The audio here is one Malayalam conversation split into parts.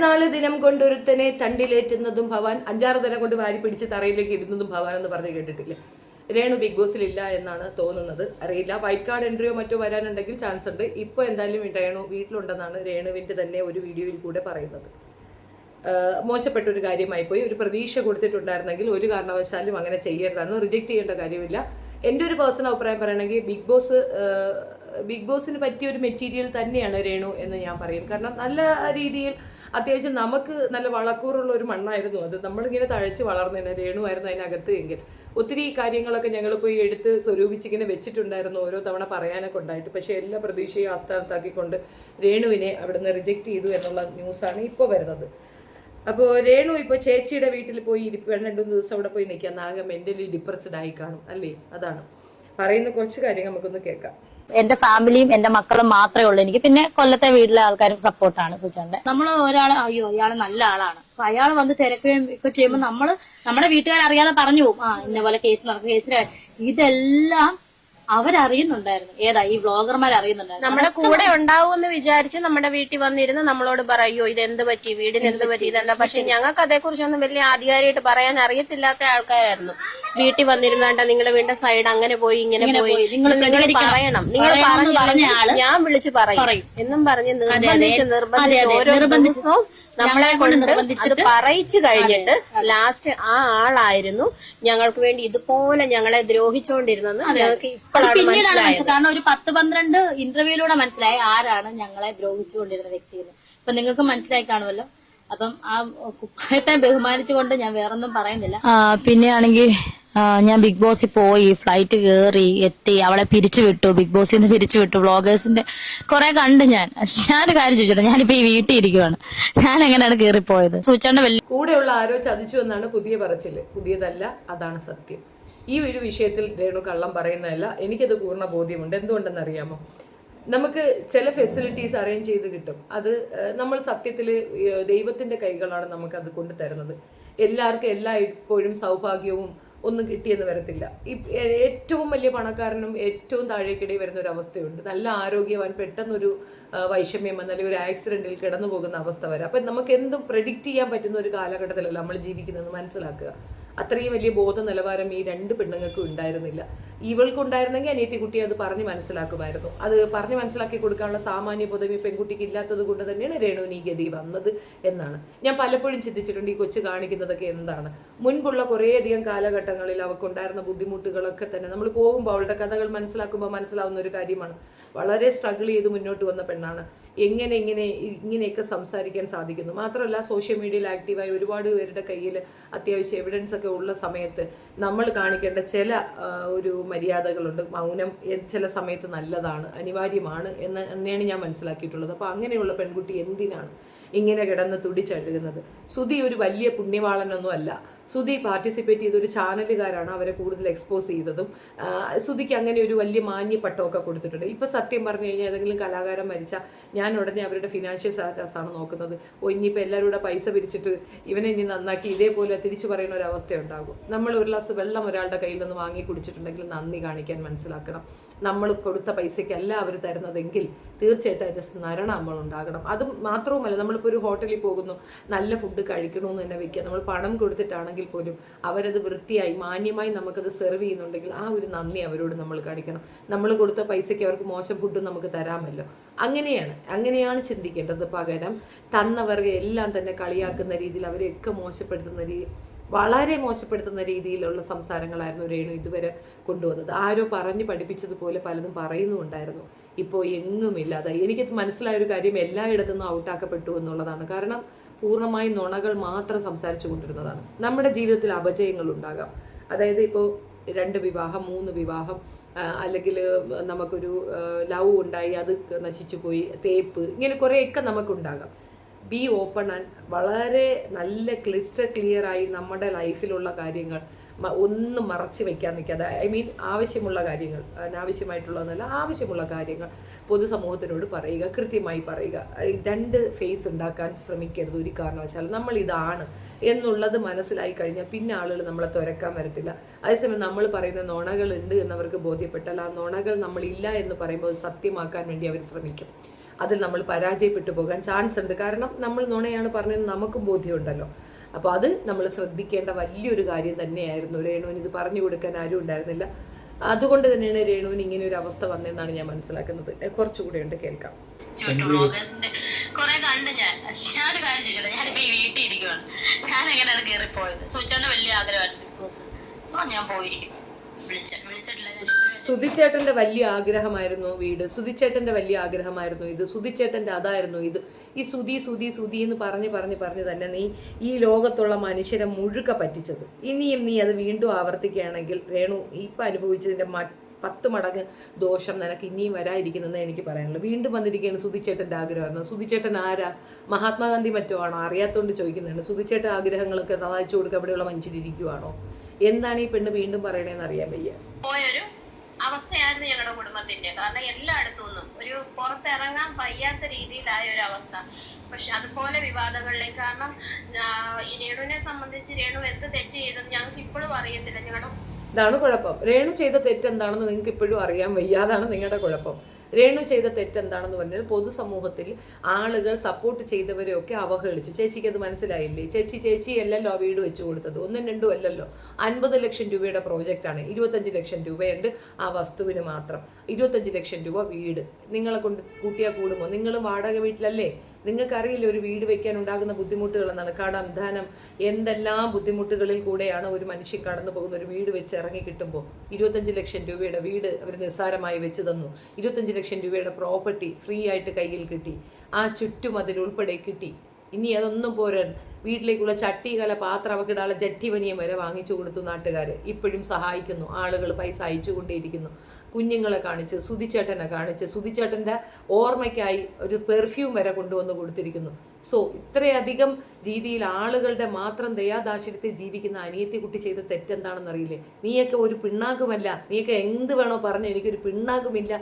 4 ദിനം കൊണ്ടൊരുത്തനെ തണ്ടിലേറ്റുന്നതും ഭവാൻ 5-6 ദിനം കൊണ്ട് വാരി പിടിച്ച് തറയിലേക്ക് ഇടുന്നതും ഭവാൻ എന്ന് പറഞ്ഞ് കേട്ടിട്ടില്ലേ? രേണു ബിഗ് ബോസിലില്ല എന്നാണ് തോന്നുന്നത്, അറിയില്ല. വൈറ്റ് കാർഡ് എൻട്രിയോ മറ്റോ വരാനുണ്ടെങ്കിൽ ചാൻസ് ഉണ്ട്. ഇപ്പോൾ എന്തായാലും രേണു വീട്ടിലുണ്ടെന്നാണ് രേണുവിൻ്റെ തന്നെ ഒരു വീഡിയോയിൽ കൂടെ പറയുന്നത്. മോശപ്പെട്ട ഒരു കാര്യമായി പോയി. ഒരു പ്രതീക്ഷ കൊടുത്തിട്ടുണ്ടായിരുന്നെങ്കിൽ ഒരു കാരണവശാലും അങ്ങനെ ചെയ്യരുതെന്ന്, റിജക്റ്റ് ചെയ്യേണ്ട കാര്യമില്ല. എൻ്റെ ഒരു പേഴ്സണൽ അഭിപ്രായം പറയണമെങ്കിൽ ബിഗ് ബോസിന് പറ്റിയ ഒരു മെറ്റീരിയൽ തന്നെയാണ് രേണു എന്ന് ഞാൻ പറയും. കാരണം നല്ല രീതിയിൽ അത്യാവശ്യം നമുക്ക് നല്ല വളക്കൂറുള്ള ഒരു മണ്ണായിരുന്നു അത്. നമ്മളിങ്ങനെ തഴച്ച് വളർന്നതിന് രേണുവായിരുന്നു അതിനകത്ത് എങ്കിൽ ഒത്തിരി കാര്യങ്ങളൊക്കെ ഞങ്ങൾ പോയി എടുത്ത് സ്വരൂപിച്ചിങ്ങനെ വെച്ചിട്ടുണ്ടായിരുന്നു ഓരോ തവണ പറയാനൊക്കെ ഉണ്ടായിട്ട്. പക്ഷേ എല്ലാ പ്രതീക്ഷയും ആസ്ഥാനത്താക്കിക്കൊണ്ട് രേണുവിനെ അവിടുന്ന് റിജക്റ്റ് ചെയ്തു എന്നുള്ള ന്യൂസാണ് ഇപ്പോൾ വരുന്നത്. അപ്പോൾ രേണു ഇപ്പോൾ ചേച്ചിയുടെ വീട്ടിൽ പോയി 2 ദിവസം അവിടെ പോയി നിൽക്കാൻ ആകെ മെന്റലി ഡിപ്രസ്ഡ് ആയി കാണും അല്ലേ? അതാണ് പറയുന്ന കുറച്ച് കാര്യങ്ങൾ നമുക്കൊന്ന് കേൾക്കാം. എന്റെ ഫാമിലിയും എന്റെ മക്കളും മാത്രമേ ഉള്ളൂ എനിക്ക്. പിന്നെ കൊല്ലത്തെ വീട്ടിലെ ആൾക്കാരും സപ്പോർട്ടാണ് സുചാന്റെ. നമ്മൾ ഒരാളെ അയ്യോ അയാൾ നല്ല ആളാണ്, അപ്പൊ അയാൾ വന്ന് തിരക്കുകയും ഒക്കെ ചെയ്യുമ്പോൾ നമ്മുടെ വീട്ടുകാർ അറിയാതെ പറഞ്ഞു പോകും, ഇന്ന പോലെ കേസ് നടക്കും, കേസിന് ഇതെല്ലാം അവരറിയുന്നുണ്ടായിരുന്നു. ഏതാ ഈ വ്ളോഗർമാർ അറിയുന്നുണ്ടായിരുന്നു. നമ്മുടെ കൂടെ ഉണ്ടാവുമെന്ന് വിചാരിച്ച് നമ്മുടെ വീട്ടിൽ വന്നിരുന്ന് നമ്മളോട് പറയോ ഇത് എന്ത് പറ്റി, വീടിന് എന്ത് പറ്റി, ഇതെന്താ. പക്ഷെ ഞങ്ങൾക്ക് അതേക്കുറിച്ചൊന്നും വലിയ ആധികാരികമായിട്ട് പറയാൻ അറിയത്തില്ലാത്ത ആൾക്കാരായിരുന്നു. വീട്ടിൽ വന്നിരുന്നാണ്ട നിങ്ങളുടെ വീടിന്റെ സൈഡ് അങ്ങനെ പോയി ഇങ്ങനെ പോയി നിങ്ങൾ പറയണം, നിങ്ങൾ പറഞ്ഞ ഞാൻ വിളിച്ച് പറയും എന്നും പറഞ്ഞ് നിർബന്ധിച്ച് ഓരോ ദിവസവും നമ്മളെ കൊണ്ട് അത് പറയിച്ചു കഴിഞ്ഞിട്ട് ലാസ്റ്റ് ആ ആളായിരുന്നു ഞങ്ങൾക്ക് വേണ്ടി ഇതുപോലെ ഞങ്ങളെ ദ്രോഹിച്ചുകൊണ്ടിരുന്നത് ഞങ്ങൾക്ക് ഇപ്പോഴാണ് മനസ്സിലായത്. കാരണം ഒരു 10-12 ഇന്റർവ്യൂയിലൂടെ മനസ്സിലായി ആരാണ് ഞങ്ങളെ ദ്രോഹിച്ചുകൊണ്ടിരുന്ന വ്യക്തിയെന്ന്. അപ്പൊ നിങ്ങൾക്ക് മനസ്സിലായി കാണുമല്ലോ. അപ്പം ആ കുപ്പായത്തെ ബഹുമാനിച്ചുകൊണ്ട് ഞാൻ വേറൊന്നും പറയുന്നില്ല. പിന്നെ ആണെങ്കിൽ ഞാൻ ബിഗ് ബോസിൽ പോയി, ഫ്ലൈറ്റ് കയറി എത്തി, അവളെ പിരിച്ചുവിട്ടു, ബിഗ് ബോസിൽ നിന്ന് പിരിച്ചുവിട്ടു. വ്ളോഗേഴ്സിന്റെ കുറെ കണ്ട് ഞാനൊരു കാര്യം ചോദിച്ചോട്ടെ, ഞാനിപ്പോ ഈ വീട്ടിൽ ഇരിക്കുവാണ്, ഞാൻ എങ്ങനെയാണ് കയറിപ്പോയത്? സൂചിച്ചാണ്ട് വലിയ കൂടെയുള്ള ആരോ ചതിച്ചു എന്നാണ് പുതിയ പറച്ചില്. പുതിയതല്ല, അതാണ് സത്യം. ഈ ഒരു വിഷയത്തിൽ രേണു കള്ളം പറയുന്നതല്ല, എനിക്കത് പൂർണ്ണ ബോധ്യമുണ്ട്. എന്തുകൊണ്ടെന്നറിയാമോ? നമുക്ക് ചില ഫെസിലിറ്റീസ് അറേഞ്ച് ചെയ്ത് കിട്ടും. അത് നമ്മൾ സത്യത്തിൽ ദൈവത്തിന്റെ കൈകളാണ് നമുക്കത് കൊണ്ടു തരുന്നത്. എല്ലാവർക്കും ഇപ്പോഴും സൗഭാഗ്യവും ഒന്നും കിട്ടിയെന്ന് വരത്തില്ല. ഏറ്റവും വലിയ പണക്കാരനും ഏറ്റവും താഴേക്കിടയിൽ വരുന്ന ഒരു അവസ്ഥയുണ്ട്. നല്ല ആരോഗ്യവാൻ പെട്ടെന്നൊരു വൈഷമ്യം അല്ലെങ്കിൽ ഒരു ആക്സിഡന്റിൽ കിടന്നു പോകുന്ന അവസ്ഥ വരാം. അപ്പം നമുക്ക് എന്തും പ്രെഡിക്റ്റ് ചെയ്യാൻ പറ്റുന്ന ഒരു കാലഘട്ടത്തിലല്ല നമ്മൾ ജീവിക്കുന്നത്, മനസ്സിലാക്കുക. അത്രയും വലിയ ബോധ നിലവാരം ഈ 2 പെണ്ണുങ്ങൾക്കും ഉണ്ടായിരുന്നില്ല. ഇവൾക്കുണ്ടായിരുന്നെങ്കിൽ അനിയത്തി കുട്ടി അത് പറഞ്ഞ് മനസ്സിലാക്കുമായിരുന്നു. അത് പറഞ്ഞ് മനസ്സിലാക്കി കൊടുക്കാനുള്ള സാമാന്യ ബോധം ഈ പെൺകുട്ടിക്ക് ഇല്ലാത്തത് കൊണ്ട് തന്നെയാണ് രേണുവിന് ഈ ഗതി വന്നത് എന്നാണ് ഞാൻ പലപ്പോഴും ചിന്തിച്ചിട്ടുണ്ട്. ഈ കൊച്ചു കാണിക്കുന്നതൊക്കെ എന്താണ്? മുൻപുള്ള കുറേയധികം കാലഘട്ടങ്ങളിൽ അവൾക്കുണ്ടായിരുന്ന ബുദ്ധിമുട്ടുകളൊക്കെ തന്നെ നമ്മൾ പോകുമ്പോൾ അവളുടെ കഥകൾ മനസ്സിലാക്കുമ്പോൾ മനസ്സിലാവുന്ന ഒരു കാര്യമാണ്. വളരെ സ്ട്രഗിൾ ചെയ്ത് മുന്നോട്ട് വന്ന പെണ്ണാണ്. ഇങ്ങനെയൊക്കെ സംസാരിക്കാൻ സാധിക്കുന്നു. മാത്രമല്ല സോഷ്യൽ മീഡിയയിൽ ആക്റ്റീവായി ഒരുപാട് പേരുടെ കയ്യിൽ അത്യാവശ്യം എവിഡൻസ് ഒക്കെ ഉള്ള സമയത്ത് നമ്മൾ കാണിക്കേണ്ട ചില ഒരു മര്യാദകളുണ്ട്. മൗനം ചില സമയത്ത് നല്ലതാണ്, അനിവാര്യമാണ് എന്ന് തന്നെയാണ് ഞാൻ മനസ്സിലാക്കിയിട്ടുള്ളത്. അപ്പോൾ അങ്ങനെയുള്ള പെൺകുട്ടി എന്തിനാണ് ഇങ്ങനെ കിടന്ന് തുടിച്ചഴുകുന്നത്? സുധി ഒരു വലിയ പുണ്യവാളനൊന്നും അല്ല. സുധി പാർട്ടിസിപ്പേറ്റ് ചെയ്തൊരു ചാനലുകാരാണ് അവരെ കൂടുതൽ എക്സ്പോസ് ചെയ്തതും. സുധിക്ക് അങ്ങനെ ഒരു വലിയ മാന്യപ്പട്ടമൊക്കെ കൊടുത്തിട്ടുണ്ട്. ഇപ്പം സത്യം പറഞ്ഞു കഴിഞ്ഞാൽ ഏതെങ്കിലും കലാകാരൻ മരിച്ചാൽ ഞാൻ ഉടനെ അവരുടെ ഫിനാൻഷ്യൽ സ്റ്റാറ്റസാണ് നോക്കുന്നത്. ഇനിയിപ്പോൾ എല്ലാവരും കൂടെ പൈസ പിരിച്ചിട്ട് ഇവനെ ഇനി നന്നാക്കി ഇതേപോലെ തിരിച്ചു പറയുന്ന ഒരു അവസ്ഥ ഉണ്ടാകും. നമ്മൾ ഒരു ഗ്ലാസ് വെള്ളം ഒരാളുടെ കയ്യിൽ നിന്ന് വാങ്ങി കുടിച്ചിട്ടുണ്ടെങ്കിൽ നന്ദി കാണിക്കാൻ മനസ്സിലാക്കണം. നമ്മൾ കൊടുത്ത പൈസയ്ക്കല്ല അവർ തരുന്നതെങ്കിൽ തീർച്ചയായിട്ടും അതിൻ്റെ സ്മരണ നമ്മളുണ്ടാകണം. അത് മാത്രവുമല്ല, നമ്മളിപ്പോൾ ഒരു ഹോട്ടലിൽ പോകുന്നു, നല്ല ഫുഡ് കഴിക്കണമെന്ന് തന്നെ വെക്കുക. നമ്മൾ പണം കൊടുത്തിട്ടാണെങ്കിൽ പോലും അവരത് വൃത്തിയായി മാന്യമായി നമുക്കത് സെർവ് ചെയ്യുന്നുണ്ടെങ്കിൽ ആ ഒരു നന്ദി അവരോട് നമ്മൾ കാണിക്കണം. നമ്മൾ കൊടുത്ത പൈസയ്ക്ക് അവർക്ക് മോശം ഫുഡ് നമുക്ക് തരാമല്ലോ. അങ്ങനെയാണ് ചിന്തിക്കേണ്ടത്. പകരം തന്നവരെ എല്ലാം തന്നെ കളിയാക്കുന്ന രീതിയിൽ അവരെയൊക്കെ വളരെ മോശപ്പെടുത്തുന്ന രീതിയിലുള്ള സംസാരങ്ങളായിരുന്നു രേണു ഇതുവരെ കൊണ്ടുവന്നത്. ആരോ പറഞ്ഞു പഠിപ്പിച്ചതുപോലെ പലതും പറയുന്നുണ്ടായിരുന്നു. ഇപ്പോൾ എങ്ങുമില്ലാതെ എനിക്കത് മനസ്സിലായൊരു കാര്യം, എല്ലായിടത്തുനിന്നും ഔട്ടാക്കപ്പെട്ടു എന്നുള്ളതാണ്. കാരണം പൂർണ്ണമായും നുണകൾ മാത്രം സംസാരിച്ചു കൊണ്ടിരുന്നതാണ്. നമ്മുടെ ജീവിതത്തിൽ അപജയങ്ങൾ ഉണ്ടാകാം. അതായത് ഇപ്പോൾ 2 വിവാഹം, 3 വിവാഹം, അല്ലെങ്കിൽ നമുക്കൊരു ലവ് ഉണ്ടായി അത് നശിച്ചു പോയി, തേപ്പ്, ഇങ്ങനെ കുറേയൊക്കെ നമുക്കുണ്ടാകാം. ബി ഓപ്പൺ ആൻഡ് വളരെ നല്ല ക്ലിയറായി നമ്മുടെ ലൈഫിലുള്ള കാര്യങ്ങൾ ഒന്നും മറച്ചു വെക്കാൻ നിൽക്കാതെ, ആവശ്യമുള്ള കാര്യങ്ങൾ, അനാവശ്യമായിട്ടുള്ളതെന്നല്ല, ആവശ്യമുള്ള കാര്യങ്ങൾ പൊതുസമൂഹത്തിനോട് പറയുക, കൃത്യമായി പറയുക. 2 ഫേസ് ഉണ്ടാക്കാൻ ശ്രമിക്കരുത് ഒരു കാരണവശാലും. നമ്മൾ ഇതാണ് എന്നുള്ളത് മനസ്സിലായി കഴിഞ്ഞാൽ പിന്നെ ആളുകൾ നമ്മളെ തുരക്കാൻ വരത്തില്ല. അതേസമയം നമ്മൾ പറയുന്ന നുണകൾ ഉണ്ട് എന്നവർക്ക് ബോധ്യപ്പെട്ടാൽ ആ നുണകൾ നമ്മളില്ല എന്ന് പറയുമ്പോൾ സത്യമാക്കാൻ വേണ്ടി അവർ ശ്രമിക്കും. അതിൽ നമ്മൾ പരാജയപ്പെട്ടു പോകാൻ ചാൻസ് ഉണ്ട്. കാരണം നമ്മൾ നുണയാണ് പറഞ്ഞതെന്ന് നമുക്കും ബോധ്യമുണ്ടല്ലോ. അപ്പോൾ അത് നമ്മൾ ശ്രദ്ധിക്കേണ്ട വലിയൊരു കാര്യം തന്നെയായിരുന്നു. രേണുവിന് ഇത് പറഞ്ഞു കൊടുക്കാൻ ആരും ഉണ്ടായിരുന്നില്ല. അതുകൊണ്ട് തന്നെയാണ് രേണുവിന് ഇങ്ങനെ ഒരു അവസ്ഥ വന്നതെന്നാണ് ഞാൻ മനസ്സിലാക്കുന്നത്. കുറച്ചുകൂടെ ഉണ്ട്, കേൾക്കാം. കുറെ കണ്ട് ഞാനൊരു കാര്യം ചോദിച്ചോട്ടെ, ഞാനിപ്പോ ഈ വീട്ടിൽ ഇരിക്കുവാണ്. ഞാൻ എങ്ങനെയാണ് കയറിപ്പോയത്? സുചേട്ടന്റെ വലിയ ആഗ്രഹമായിരുന്നു ബിഗ് ബോസ്. സോ ഞാൻ പോയിരിക്കും. വിളിച്ചിട്ടില്ല. സുധിച്ചേട്ടന്റെ വലിയ ആഗ്രഹമായിരുന്നു വീട്, സുധിച്ചേട്ടന്റെ വലിയ ആഗ്രഹമായിരുന്നു ഇത്, സുധിച്ചേട്ടന്റെ അതായിരുന്നു ഇത്. ഈ സുധി എന്ന് പറഞ്ഞ് തന്നെ നീ ഈ ലോകത്തുള്ള മനുഷ്യരെ മുഴുക്ക പറ്റിച്ചത്. ഇനിയും നീ അത് വീണ്ടും ആവർത്തിക്കുകയാണെങ്കിൽ രേണു ഇപ്പം അനുഭവിച്ചതിന്റെ 10 മടങ്ങ് ദോഷം നിനക്ക് ഇനിയും വരാതിരിക്കുന്നതെന്ന് എനിക്ക് പറയാനുള്ളൂ. വീണ്ടും വന്നിരിക്കുകയാണ് സുധിച്ചേട്ടന്റെ ആഗ്രഹമായിരുന്നു. സുധിച്ചേട്ടൻ ആരാ? മഹാത്മാഗാന്ധി മറ്റോ ആണോ? അറിയാത്തോണ്ട് ചോദിക്കുന്നുണ്ട്. സുധിച്ചേട്ടൻ ആഗ്രഹങ്ങളൊക്കെ സാധിച്ചു കൊടുക്കുക അവിടെയുള്ള മനുഷ്യരിയ്ക്കുവാണോ? എന്താണ് ഈ പെണ്ണ് വീണ്ടും പറയണേന്ന് അറിയാൻ വയ്യ. പോയൊരു അവസ്ഥയായിരുന്നു ഞങ്ങളുടെ കുടുംബത്തിന്റെ. കാരണം എല്ലായിടത്തു നിന്നും ഒരു പുറത്തിറങ്ങാൻ വയ്യാത്ത രീതിയിലായ ഒരു അവസ്ഥ. പക്ഷെ അതുപോലെ വിവാദങ്ങളിലേക്ക്, കാരണം രേണുവിനെ സംബന്ധിച്ച് രേണു എന്ത് തെറ്റ് ചെയ്തെന്ന് ഞങ്ങൾക്ക് ഇപ്പോഴും അറിയത്തില്ല. ഞങ്ങളുടെ ഇതാണ് കുഴപ്പം. രേണു ചെയ്ത തെറ്റെന്താണെന്ന് നിങ്ങൾക്ക് ഇപ്പോഴും അറിയാൻ വയ്യ. അതാണ് നിങ്ങളുടെ കുഴപ്പം. രേണു ചെയ്ത തെറ്റെന്താണെന്ന് പറഞ്ഞാൽ പൊതുസമൂഹത്തിൽ ആളുകൾ സപ്പോർട്ട് ചെയ്തവരെയൊക്കെ അവഹേളിച്ചു. ചേച്ചിക്ക് അത് മനസ്സിലായില്ലേ? ചേച്ചി അല്ലല്ലോ ആ വീട് വെച്ചു കൊടുത്തത്, 1ഉം 2ഉം അല്ലല്ലോ. 50 ലക്ഷം രൂപയുടെ പ്രോജക്റ്റാണ്. 25 ലക്ഷം രൂപയുണ്ട് ആ വസ്തുവിന് മാത്രം. 25 ലക്ഷം രൂപ വീട് നിങ്ങളെ കൊണ്ട് കൂട്ടിയാൽ കൂടുമോ? നിങ്ങൾ വാടക വീട്ടിലല്ലേ? നിങ്ങൾക്കറിയില്ല ഒരു വീട് വെക്കാൻ ഉണ്ടാകുന്ന ബുദ്ധിമുട്ടുകൾ എന്നാണ്. കടം, ധനം, എന്തെല്ലാം ബുദ്ധിമുട്ടുകളിൽ കൂടെയാണ് ഒരു മനുഷ്യൻ കടന്നു പോകുന്ന. ഒരു വീട് വെച്ച് ഇറങ്ങി കിട്ടുമ്പോൾ 25 ലക്ഷം രൂപയുടെ വീട് അവർ നിസ്സാരമായി വെച്ച് തന്നു. 25 ലക്ഷം രൂപയുടെ പ്രോപ്പർട്ടി ഫ്രീ ആയിട്ട് കയ്യിൽ കിട്ടി. ആ ചുറ്റുമതിലുൾപ്പെടെ കിട്ടി. ഇനി അതൊന്നും പോരാ, വീട്ടിലേക്കുള്ള ചട്ടി, കല, പാത്രം, അവക്കിടാനുള്ള ജട്ടിവനിയം വരെ വാങ്ങിച്ചു കൊടുത്തു നാട്ടുകാർ. ഇപ്പോഴും സഹായിക്കുന്നു, ആളുകൾ പൈസ അയച്ചുകൊണ്ടേയിരിക്കുന്നു. കുഞ്ഞുങ്ങളെ കാണിച്ച്, സുധിച്ചേട്ടനെ കാണിച്ച്, സുധിച്ചേട്ടൻ്റെ ഓർമ്മയ്ക്കായി ഒരു പെർഫ്യൂം വരെ കൊണ്ടുവന്ന് കൊടുത്തിരിക്കുന്നു. സോ ഇത്രയധികം രീതിയിൽ ആളുകളുടെ മാത്രം ദയാദാക്ഷിണ്യത്തിൽ ജീവിക്കുന്ന അനിയത്തി കുട്ടി ചെയ്ത തെറ്റെന്താണെന്നറിയില്ലേ? നീയൊക്കെ ഒരു പിണ്ണാക്കുമല്ല, നീയൊക്കെ എന്ത് വേണോ പറഞ്ഞു, എനിക്കൊരു പിണ്ണാക്കുമില്ല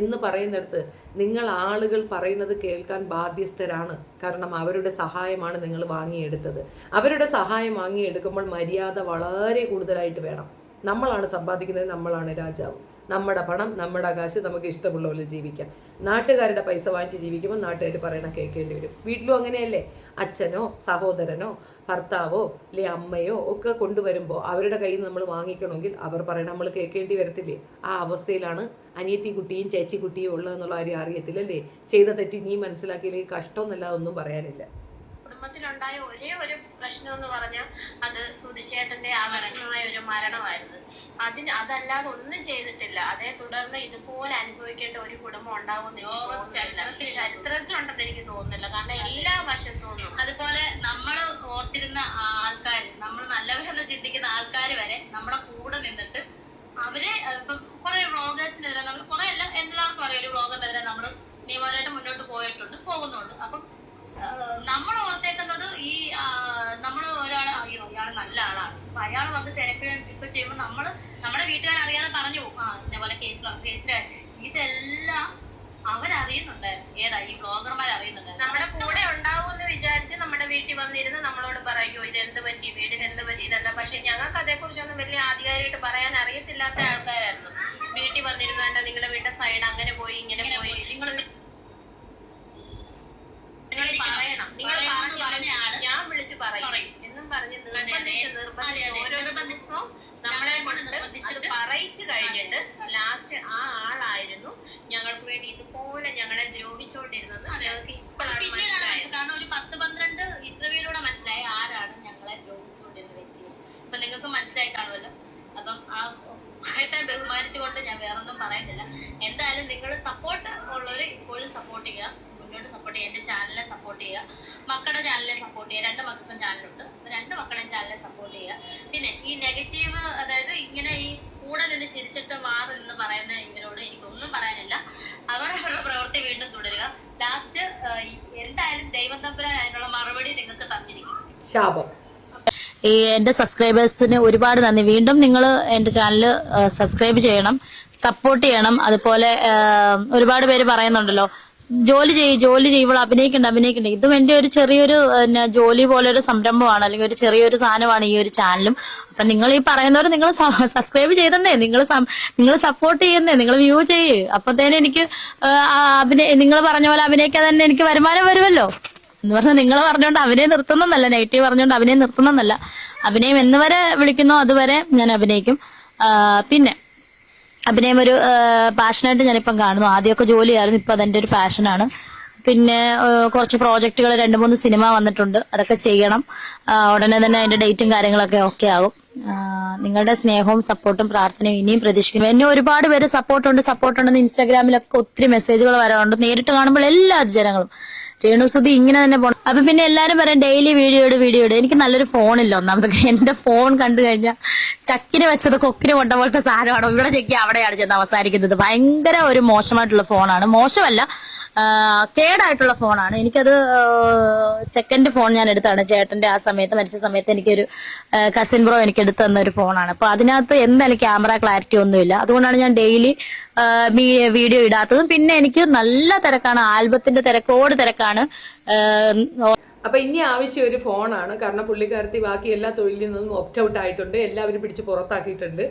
എന്ന് പറയുന്നിടത്ത് നിങ്ങൾ ആളുകൾ പറയുന്നത് കേൾക്കാൻ ബാധ്യസ്ഥരാണ്. കാരണം അവരുടെ സഹായമാണ് നിങ്ങൾ വാങ്ങിയെടുത്തത്. അവരുടെ സഹായം വാങ്ങിയെടുക്കുമ്പോൾ മര്യാദ വളരെ കൂടുതലായിട്ട് വേണം. നമ്മളാണ് സമ്പാദിക്കുന്നത്, നമ്മളാണ് രാജാവ്. നമ്മുടെ പണം, നമ്മുടെ കാശ്, നമുക്ക് ഇഷ്ടമുള്ള പോലെ ജീവിക്കാം. നാട്ടുകാരുടെ പൈസ വാങ്ങിച്ച് ജീവിക്കുമ്പോൾ നാട്ടുകാർ പറയണ കേൾക്കേണ്ടി വരും. വീട്ടിലും അങ്ങനെയല്ലേ? അച്ഛനോ സഹോദരനോ ഭർത്താവോ അല്ലെ അമ്മയോ ഒക്കെ കൊണ്ടുവരുമ്പോൾ അവരുടെ കയ്യിൽ നിന്ന് നമ്മൾ വാങ്ങിക്കണമെങ്കിൽ അവർ പറയണ നമ്മൾ കേൾക്കേണ്ടി വരത്തില്ലേ? ആ അവസ്ഥയിലാണ് അനിയത്തി കുട്ടിയും ചേച്ചി കുട്ടിയും ഉള്ളതെന്നുള്ള കാര്യം അറിയത്തില്ലല്ലേ? ചെയ്ത തെറ്റി നീ മനസ്സിലാക്കിയില്ലെങ്കിൽ കഷ്ടമെന്നല്ലാതെ ഒന്നും പറയാനില്ല. കുടുംബത്തിലുണ്ടായ ഒരേ ഒരു പ്രശ്നം എന്ന് പറഞ്ഞാൽ അത് സുധിച്ചേട്ടന്റെ ആകസ്മികമായ ഒരു മരണമായിരുന്നു. അതല്ലാതെ ഒന്നും ചെയ്തിട്ടില്ല. അതേ തുടർന്ന് ഇതുപോലെ അനുഭവിക്കേണ്ട ഒരു കുടുംബം ഉണ്ടാവുമെന്ന് ചരിത്രത്തിലുണ്ടെന്ന് എനിക്ക് തോന്നുന്നില്ല. കാരണം എല്ലാ വശത്തു നിന്നും അതുപോലെ നമ്മൾ ഓർത്തിരുന്ന ആൾക്കാർ, നമ്മൾ നല്ലവരെന്ന് ചിന്തിക്കുന്ന ആൾക്കാർ വരെ നമ്മുടെ കൂടെ നിന്നിട്ട് അവര് ഇപ്പം കുറെ വ്ളോഗേഴ്സിനെതിരെ നമ്മൾ കുറെ എല്ലാവർക്കും അറിയാം, ഒരു വ്ളോഗറിനെതിരെ നമ്മൾ നിയമപരമായിട്ട് മുന്നോട്ട് പോകുന്നുണ്ട്. അപ്പം നമ്മൾ ഓർത്തേക്കുന്നത് ഈ നമ്മൾ ഒരാളെ അയ്യോ ഇയാള് നല്ല ആളാണ്, അപ്പൊ അയാൾ വന്ന് തിരക്ക് ഇപ്പൊ ചെയ്യുമ്പോൾ നമ്മുടെ വീട്ടുകാർ അറിയാതെ പറഞ്ഞു പോകും, ഇതേപോലെ കേസില് ഇതെല്ലാം അവരറിയുന്നുണ്ടായിരുന്നു. ഏതാ ഈ ബ്ലോഗർമാർ അറിയുന്നുണ്ടായിരുന്നു. നമ്മുടെ കൂടെ ഉണ്ടാവുമെന്ന് വിചാരിച്ച് നമ്മുടെ വീട്ടിൽ വന്നിരുന്ന് നമ്മളോട് പറയോ ഇത് എന്ത് പറ്റി, വീടിന് എന്ത് പറ്റി, ഇതെന്താ. പക്ഷെ ഞങ്ങൾക്ക് അതേക്കുറിച്ചൊന്നും വലിയ ആധികാരികമായിട്ട് പറയാൻ അറിയത്തില്ലാത്ത ആൾക്കാരായിരുന്നു. വീട്ടിൽ വന്നിരുന്നാണ്ട് നിങ്ങളുടെ വീട്ടിലെ സൈഡ് അങ്ങനെ പോയി ഇങ്ങനെ പോയി ഞാൻ വിളിച്ച് പറയും എന്നും പറഞ്ഞ് നിർബന്ധിച്ച് ഓരോ ദിവസവും നമ്മളെ കൊണ്ട് അത് പറയിച്ചു കഴിഞ്ഞിട്ട് ലാസ്റ്റ് ആ ആളായിരുന്നു ഞങ്ങൾക്ക് വേണ്ടി ഇതുപോലെ ഞങ്ങളെ ദ്രോഹിച്ചുകൊണ്ടിരുന്നത്. ഞങ്ങൾക്ക് ഇപ്പോഴാണ് മനസ്സിലായത്. കാരണം ഒരു 10-12 ഇന്റർവ്യൂയിലൂടെ മനസ്സിലായി ആരാണ് ഞങ്ങളെ ദ്രോഹിച്ചുകൊണ്ടിരുന്ന വ്യക്തി. അപ്പൊ നിങ്ങൾക്ക് മനസ്സിലായി കാണുമല്ലോ. അപ്പം ആ ബഹുമാനിച്ചുകൊണ്ട് ഞാൻ വേറൊന്നും പറയുന്നില്ല. എന്തായാലും നിങ്ങൾ സപ്പോർട്ട് ഉള്ളവര് ഇപ്പോഴും സപ്പോർട്ട് ചെയ്യുക, മുന്നോട്ട് സപ്പോർട്ട് ചെയ്യുക, എന്റെ ചാനലിനെ സപ്പോർട്ട് ചെയ്യുക, മക്കളുടെ ചാനലിനെ സപ്പോർട്ട് ചെയ്യുക. 2 മക്കൾക്കും ചാനലുണ്ട്, 2 മക്കളുടെയും ചാനലിനെ സപ്പോർട്ട് ചെയ്യുക. പിന്നെ ഈ നെഗറ്റീവ്, അതായത് ഇങ്ങനെ ഈ കൂടെ നിന്ന് ചിരിച്ചിട്ട് മാറി എന്ന് പറയുന്ന ഇവരോട് എനിക്കൊന്നും പറയാനില്ല. അവരവരുടെ പ്രവൃത്തി വീണ്ടും തുടരുക. ലാസ്റ്റ് എന്തായാലും ദൈവം തമ്പുരാൻ അതിനുള്ള മറുപടി നിങ്ങൾക്ക് തന്നിരിക്കും. ശാപം. ഈ എന്റെ സബ്സ്ക്രൈബേഴ്സിന് ഒരുപാട് നന്ദി. വീണ്ടും നിങ്ങൾ എന്റെ ചാനൽ സബ്സ്ക്രൈബ് ചെയ്യണം, സപ്പോർട്ട് ചെയ്യണം. അതുപോലെ ഒരുപാട് പേര് പറയുന്നുണ്ടല്ലോ ജോലി ഇവൾ അഭിനയിക്കണ്ട. ഇതും എന്റെ ഒരു ചെറിയൊരു ജോലി പോലെ ഒരു സംരംഭമാണ്, അല്ലെങ്കിൽ ഒരു ചെറിയൊരു സാധനമാണ് ഈ ഒരു ചാനലും. അപ്പൊ നിങ്ങൾ ഈ പറയുന്നവർ നിങ്ങൾ സബ്സ്ക്രൈബ് ചെയ്തേ, നിങ്ങൾ സപ്പോർട്ട് ചെയ്യുന്നേ, നിങ്ങൾ വ്യൂ ചെയ്യേ. അപ്പത്തേനും എനിക്ക് നിങ്ങൾ പറഞ്ഞ പോലെ അഭിനയിക്കാൻ തന്നെ എനിക്ക് വരുമാനം വരുമല്ലോ എന്ന് പറഞ്ഞാൽ നിങ്ങൾ പറഞ്ഞോണ്ട് അഭിനയം നിർത്തുന്നല്ല, നെഗറ്റീവ് പറഞ്ഞോണ്ട് അഭിനയം നിർത്തുന്നല്ല. അഭിനയം എന്ന് വരെ വിളിക്കുന്നോ അതുവരെ ഞാൻ അഭിനയിക്കും. പിന്നെ അഭിനയം ഒരു പാഷനായിട്ട് ഞാനിപ്പം കാണുന്നു. ആദ്യമൊക്കെ ജോലിയായിരുന്നു, ഇപ്പൊ അതെന്റെ ഒരു പാഷനാണ്. പിന്നെ കുറച്ച് പ്രോജക്റ്റുകൾ 2-3 സിനിമ വന്നിട്ടുണ്ട്, അതൊക്കെ ചെയ്യണം. ഉടനെ തന്നെ അതിന്റെ ഡേറ്റും കാര്യങ്ങളൊക്കെ ഓക്കെ ആകും. നിങ്ങളുടെ സ്നേഹവും സപ്പോർട്ടും പ്രാർത്ഥനയും ഇനിയും പ്രതീക്ഷിക്കുന്നു. എന്നെ ഒരുപാട് പേര് സപ്പോർട്ടുണ്ടെന്ന് ഇൻസ്റ്റാഗ്രാമിലൊക്കെ ഒത്തിരി മെസ്സേജുകൾ വരാറുണ്ട്. നേരിട്ട് കാണുമ്പോൾ എല്ലാ ജനങ്ങളും രേണുസുതി ഇങ്ങനെ തന്നെ പോകണം. അപ്പൊ പിന്നെ എല്ലാരും പറയും ഡെയിലി വീഡിയോ ഇട്. എനിക്ക് നല്ലൊരു ഫോണില്ല. ഒന്നാമതൊക്കെ എന്റെ ഫോൺ കണ്ടു കഴിഞ്ഞാൽ ചക്കിന് വെച്ചത് കൊക്കിന് കൊണ്ട പോലത്തെ സാധനമാണ്. ഇവിടെ ചെക്കി അവിടെയാണ് ചെന്ന് അവസാനിക്കുന്നത്. ഭയങ്കര ഒരു മോശമായിട്ടുള്ള ഫോണാണ്. മോശമല്ല, കേടായിട്ടുള്ള ഫോണാണ്. എനിക്കത് സെക്കൻഡ് ഫോൺ ഞാൻ എടുത്താണ്. ചേട്ടന്റെ ആ സമയത്ത് മരിച്ച സമയത്ത് എനിക്കൊരു കസിൻ ബ്രോ എനിക്ക് എടുത്തു തന്ന ഒരു ഫോണാണ്. അപ്പൊ അതിനകത്ത് എന്തായാലും ക്യാമറ ക്ലാരിറ്റി ഒന്നുമില്ല. അതുകൊണ്ടാണ് ഞാൻ ഡെയിലി വീഡിയോ ഇടാത്തതും. പിന്നെ എനിക്ക് നല്ല തിരക്കാണ്, ആൽബത്തിന്റെ തിരക്കാണ്. അപ്പൊ ഇനി ആവശ്യം ഒരു ഫോണാണ്. കാരണം പുള്ളിക്കാരത്തി ബാക്കി എല്ലാ തൊഴിലിൽ നിന്നും ഓപ്റ്റ് ഔട്ട് ആയിട്ടുണ്ട്. എല്ലാവരും പിടിച്ച് പുറത്താക്കിയിട്ടുണ്ട്.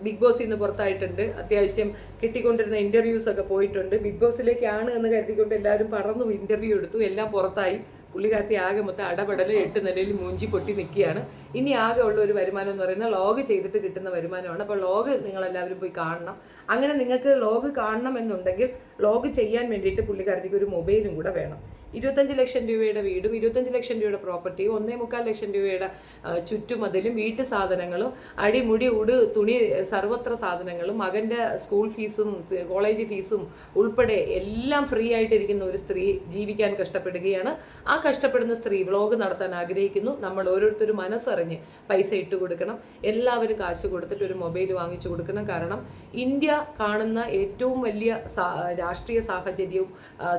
ബിഗ് ബോസിൽ നിന്ന് പുറത്തായിട്ടുണ്ട്. അത്യാവശ്യം കിട്ടിക്കൊണ്ടിരുന്ന ഇന്റർവ്യൂസ് ഒക്കെ പോയിട്ടുണ്ട്. ബിഗ് ബോസിലേക്കാണ് എന്ന് കരുതിക്കൊണ്ട് എല്ലാവരും പറന്നു ഇന്റർവ്യൂ എടുത്തു. എല്ലാം പുറത്തായി. പുള്ളിക്കാരത്തി ആകെ മൊത്തം അടപടൽ 8 നിലയിൽ മൂഞ്ചി പൊട്ടി നിൽക്കുകയാണ്. ഇനി ആകെ ഉള്ള ഒരു വരുമാനം എന്ന് പറയുന്നത് വ്ളോഗ് ചെയ്തിട്ട് കിട്ടുന്ന വരുമാനമാണ്. അപ്പോൾ വ്ളോഗ് നിങ്ങളെല്ലാവരും പോയി കാണണം. അങ്ങനെ നിങ്ങൾക്ക് വ്ളോഗ് കാണണം എന്നുണ്ടെങ്കിൽ വ്ളോഗ് ചെയ്യാൻ വേണ്ടിയിട്ട് പുള്ളിക്കാരത്തിക്ക് ഒരു മൊബൈലും കൂടെ വേണം. 25 ലക്ഷം രൂപയുടെ വീടും 25 ലക്ഷം രൂപയുടെ പ്രോപ്പർട്ടിയും 1.25 ലക്ഷം രൂപയുടെ ചുറ്റുമതിലും വീട്ടു സാധനങ്ങളും അടിമുടി തുണി സർവത്ര സാധനങ്ങളും മകൻ്റെ സ്കൂൾ ഫീസും കോളേജ് ഫീസും ഉൾപ്പെടെ എല്ലാം ഫ്രീ ആയിട്ടിരിക്കുന്ന ഒരു സ്ത്രീ ജീവിക്കാൻ കഷ്ടപ്പെടുകയാണ്. ആ കഷ്ടപ്പെടുന്ന സ്ത്രീ വ്ളോഗ് നടത്താൻ ആഗ്രഹിക്കുന്നു. നമ്മൾ ഓരോരുത്തരും മനസ്സറിഞ്ഞ് പൈസ ഇട്ട് കൊടുക്കണം. എല്ലാവരും കാശ് കൊടുത്തിട്ട് ഒരു മൊബൈൽ വാങ്ങിച്ചു കൊടുക്കണം. കാരണം ഇന്ത്യ കാണുന്ന ഏറ്റവും വലിയ രാഷ്ട്രീയ സാഹചര്യവും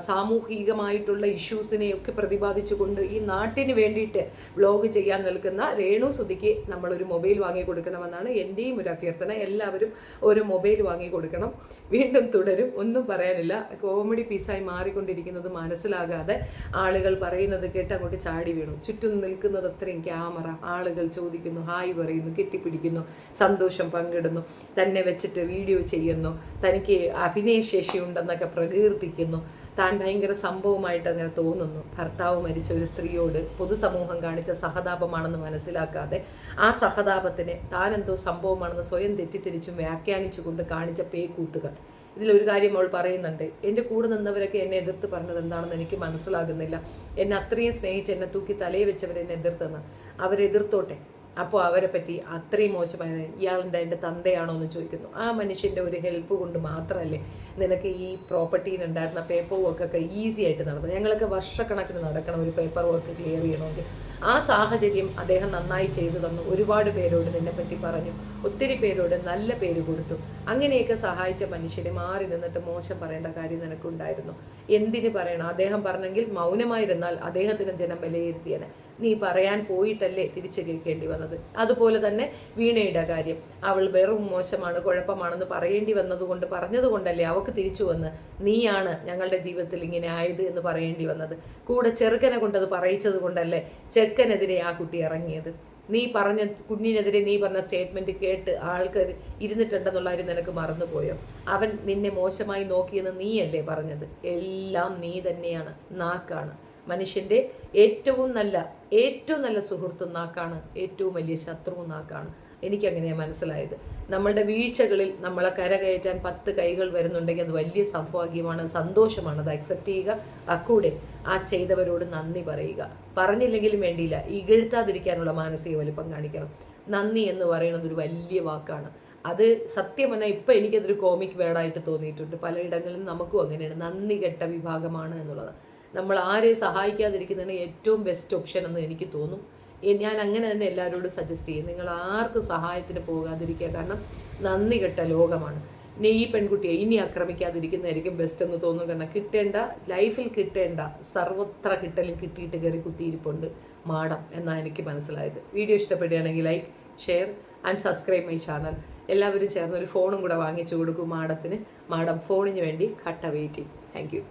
സാമൂഹികമായിട്ടുള്ള ഇഷ്യൂസിനെയൊക്കെ പ്രതിപാദിച്ചുകൊണ്ട് ഈ നാട്ടിന് വേണ്ടിയിട്ട് വ്ളോഗ് ചെയ്യാൻ നിൽക്കുന്ന രേണുസുതിക്ക് നമ്മളൊരു മൊബൈൽ വാങ്ങി കൊടുക്കണമെന്നാണ് എൻ്റെയും ഒരു അഭ്യർത്ഥന. എല്ലാവരും ഒരു മൊബൈൽ വാങ്ങി കൊടുക്കണം. വീണ്ടും തുടരും. ഒന്നും പറയാനില്ല. കോമഡി പീസായി മാറിക്കൊണ്ടിരിക്കുന്നത് മനസ്സിലാകാതെ ആളുകൾ പറയുന്നത് കേട്ട് അങ്ങോട്ട് ചാടി വീണു. ചുറ്റും നിൽക്കുന്നത് അത്രയും ക്യാമറ. ആളുകൾ ചോദിക്കുന്നു, ഹായ് പറയുന്നു, കെട്ടിപ്പിടിക്കുന്നു, സന്തോഷം പങ്കിടുന്നു, തന്നെ വെച്ചിട്ട് വീഡിയോ ചെയ്യുന്നു, തനിക്ക് അഭിനയശേഷി ഉണ്ടെന്നൊക്കെ പ്രകീർത്തിക്കുന്നു. താൻ ഭയങ്കര സംഭവമായിട്ട് അങ്ങനെ തോന്നുന്നു. ഭർത്താവ് മരിച്ച ഒരു സ്ത്രീയോട് പൊതുസമൂഹം കാണിച്ച സഹതാപമാണെന്ന് മനസ്സിലാക്കാതെ ആ സഹതാപത്തിനെ താൻ എന്തോ സംഭവമാണെന്ന് സ്വയം തെറ്റിദ്ധരിച്ചും വ്യാഖ്യാനിച്ചുകൊണ്ട് കാണിച്ച പേക്കൂത്തുകൾ. ഇതിലൊരു കാര്യം അവൾ പറയുന്നുണ്ട്, എൻ്റെ കൂടെ നിന്നവരൊക്കെ എന്നെ എതിർത്ത് പറഞ്ഞത് എന്താണെന്ന് എനിക്ക് മനസ്സിലാകുന്നില്ല. എന്നെ അത്രയും സ്നേഹിച്ച് എന്നെ തൂക്കി തലയിൽ വെച്ചവരെന്നെ എതിർത്തെന്ന്. അവരെതിർത്തോട്ടെ. അപ്പോൾ അവരെ പറ്റി അത്രയും മോശമായ ഇയാളെന്താ എൻ്റെ തന്തയാണോ എന്ന് ചോദിക്കുന്നു. ആ മനുഷ്യൻ്റെ ഒരു ഹെൽപ്പ് കൊണ്ട് മാത്രമല്ലേ നിനക്ക് ഈ പ്രോപ്പർട്ടിയിലുണ്ടായിരുന്ന പേപ്പർ വർക്കൊക്കെ ഈസി ആയിട്ട് നടന്നു. ഞങ്ങളൊക്കെ വർഷക്കണക്കിന് നടക്കണം ഒരു പേപ്പർ വർക്ക് ക്ലിയർ ചെയ്യണമെങ്കിൽ. ആ സാഹചര്യം അദ്ദേഹം നന്നായി ചെയ്തു തന്നു. ഒരുപാട് പേരോട് നിന്നെപ്പറ്റി പറഞ്ഞു, ഒത്തിരി പേരോട് നല്ല പേര് കൊടുത്തു. അങ്ങനെയൊക്കെ സഹായിച്ച മനുഷ്യനെ മാറി നിന്നിട്ട് മോശം പറയേണ്ട കാര്യം നിനക്കുണ്ടായിരുന്നു. എന്തിന് പറയണം? അദ്ദേഹം പറഞ്ഞെങ്കിൽ മൗനമായിരുന്നാൽ അദ്ദേഹത്തിന് ജനം വിലയിരുത്തിയാണ്. നീ പറയാൻ പോയിട്ടല്ലേ തിരിച്ചു കേൾക്കേണ്ടി വന്നത്. അതുപോലെ തന്നെ വീണയുടെ കാര്യം, അവൾ വെറും മോശമാണ്, കുഴപ്പമാണെന്ന് പറയേണ്ടി വന്നതുകൊണ്ട് പറഞ്ഞതുകൊണ്ടല്ലേ അവൾക്ക് തിരിച്ചു വന്ന് നീയാണ് ഞങ്ങളുടെ ജീവിതത്തിൽ ഇങ്ങനെ ആയത് എന്ന് പറയേണ്ടി വന്നത്. കൂടെ ചെറുക്കനെ കൊണ്ടത് പറയിച്ചത് കൊണ്ടല്ലേ ചെറുക്കനെതിരെ ആ കുട്ടി ഇറങ്ങിയത്. നീ പറഞ്ഞ കുഞ്ഞിനെതിരെ നീ പറഞ്ഞ സ്റ്റേറ്റ്മെന്റ് കേട്ട് ആൾക്കാർ ഇരുന്നിട്ടുണ്ടെന്നുള്ള കാര്യം നിനക്ക് മറന്നുപോയോ? അവൻ നിന്നെ മോശമായി നോക്കിയെന്ന് നീയല്ലേ പറഞ്ഞത്? എല്ലാം നീ തന്നെയാണ്. നാക്കാണ് മനുഷ്യൻ്റെ ഏറ്റവും നല്ല സുഹൃത്തും നാക്കാണ്, ഏറ്റവും വലിയ ശത്രുവും നാക്കാണ്. എനിക്കങ്ങനെയാണ് മനസ്സിലായത്. നമ്മളുടെ വീഴ്ചകളിൽ നമ്മളെ കരകയറ്റാൻ 10 കൈകൾ വരുന്നുണ്ടെങ്കിൽ അത് വലിയ സൗഭാഗ്യമാണ്, സന്തോഷമാണ്. അത് അക്സെപ്റ്റ് ചെയ്യുക. അക്കൂടെ ആ ചെയ്തവരോട് നന്ദി പറയുക. പറഞ്ഞില്ലെങ്കിലും വേണ്ടിയില്ല, ഇകഴ്ത്താതിരിക്കാനുള്ള മാനസിക വലിപ്പം കാണിക്കണം. നന്ദി എന്ന് പറയുന്നത് ഒരു വലിയ വാക്കാണ്. അത് സത്യം പറഞ്ഞാൽ ഇപ്പം എനിക്കതൊരു കോമിക് വേർഡായിട്ട് തോന്നിയിട്ടുണ്ട്. പലയിടങ്ങളിലും നമുക്കും അങ്ങനെയാണ്. നന്ദി കെട്ട വിഭാഗമാണ് എന്നുള്ളത്. നമ്മൾ ആരെ സഹായിക്കാതിരിക്കുന്നതാണ് ഏറ്റവും ബെസ്റ്റ് ഓപ്ഷൻ എന്ന് എനിക്ക് തോന്നും. ഞാൻ അങ്ങനെ തന്നെ എല്ലാവരോടും സജസ്റ്റ് ചെയ്യും. നിങ്ങൾ ആർക്കും സഹായത്തിന് പോകാതിരിക്കുക. കാരണം നന്ദി കെട്ട ലോകമാണ്. ഇനി ഈ പെൺകുട്ടിയെ ഇനി ആക്രമിക്കാതിരിക്കുന്നതായിരിക്കും ബെസ്റ്റ് എന്ന് തോന്നുന്നു. കാരണം ലൈഫിൽ കിട്ടേണ്ട സർവത്ര കിട്ടലും കിട്ടിയിട്ട് കയറി കുത്തിയിരിപ്പുണ്ട് മാഡം എന്നാണ് എനിക്ക് മനസ്സിലായത്. വീഡിയോ ഇഷ്ടപ്പെടുകയാണെങ്കിൽ like, share and subscribe my channel. എല്ലാവരും ചേർന്ന് ഒരു ഫോണും കൂടെ വാങ്ങിച്ചു കൊടുക്കും മാഡത്തിന്. മാഡം ഫോണിന് വേണ്ടി കട്ട വെയിറ്റിംഗ്. Thank you.